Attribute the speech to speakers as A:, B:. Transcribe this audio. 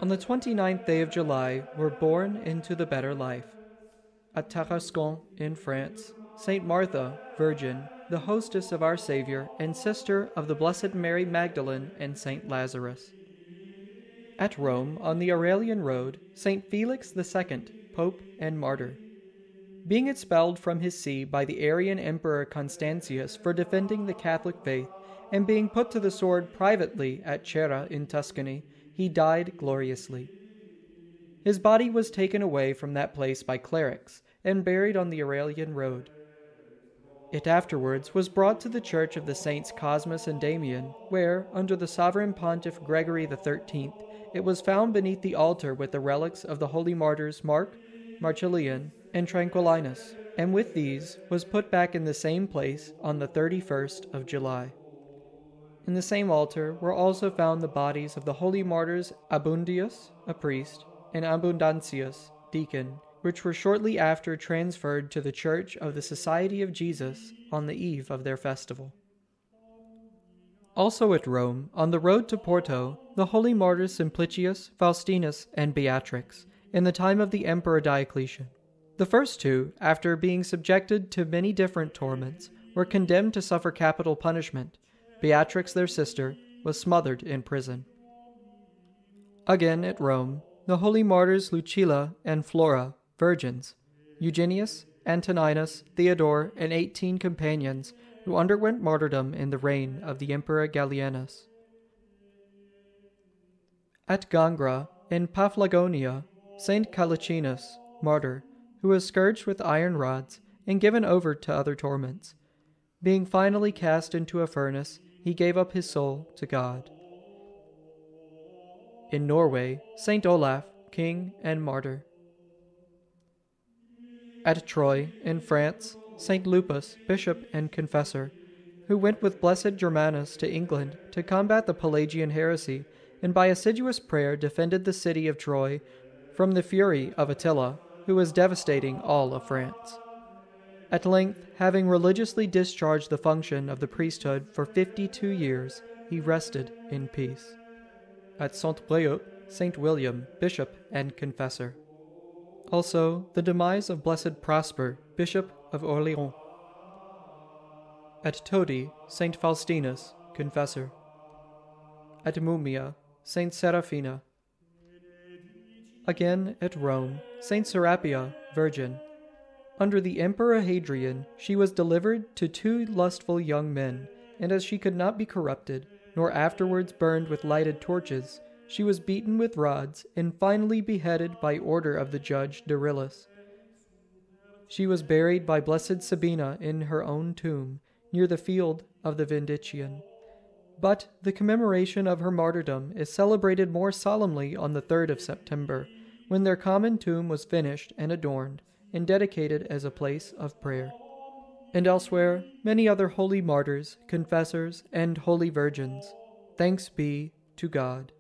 A: On the 29th day of July were born into the better life, at Tarascon in France, Saint Martha, Virgin, the hostess of our Savior and sister of the Blessed Mary Magdalene and Saint Lazarus. At Rome, on the Aurelian Road, Saint Felix II, Pope and Martyr. Being expelled from his see by the Arian Emperor Constantius for defending the Catholic faith, and being put to the sword privately at Cera in Tuscany, he died gloriously. His body was taken away from that place by clerics, and buried on the Aurelian Road. It afterwards was brought to the church of the saints Cosmas and Damian, where, under the sovereign pontiff Gregory XIII, it was found beneath the altar with the relics of the holy martyrs Mark, Marcellian, and Tranquillinus, and with these was put back in the same place on the 31st of July. In the same altar were also found the bodies of the holy martyrs Abundius, a priest, and Abundantius, deacon, which were shortly after transferred to the Church of the Society of Jesus on the eve of their festival. Also at Rome, on the road to Porto, the holy martyrs Simplicius, Faustinus, and Beatrix, in the time of the Emperor Diocletian. The first two, after being subjected to many different torments, were condemned to suffer capital punishment. Beatrix, their sister, was smothered in prison. Again at Rome, the holy martyrs Lucilla and Flora, virgins, Eugenius, Antoninus, Theodore, and 18 companions who underwent martyrdom in the reign of the Emperor Gallienus. At Gangra, in Paphlagonia, Saint Calacinus, martyr, who was scourged with iron rods and given over to other torments. Being finally cast into a furnace, he gave up his soul to God. In Norway, Saint Olaf, king and martyr. At Troyes, in France, Saint Lupus, bishop and confessor, who went with blessed Germanus to England to combat the Pelagian heresy, and by assiduous prayer defended the city of Troy from the fury of Attila, who was devastating all of France. At length, having religiously discharged the function of the priesthood for 52 years, he rested in peace. At Saint-Bréut, Saint William, bishop and confessor. Also, the demise of Blessed Prosper, Bishop of Orléans. At Todi, Saint Faustinus, confessor. At Mumia, Saint Seraphina. Again, at Rome, Saint Serapia, virgin. Under the Emperor Hadrian, she was delivered to 2 lustful young men, and as she could not be corrupted, nor afterwards burned with lighted torches, she was beaten with rods, and finally beheaded by order of the judge Dorilus. She was buried by Blessed Sabina in her own tomb, near the field of the Vindician. But the commemoration of her martyrdom is celebrated more solemnly on the 3rd of September, when their common tomb was finished and adorned, and dedicated as a place of prayer. And elsewhere, many other holy martyrs, confessors, and holy virgins. Thanks be to God.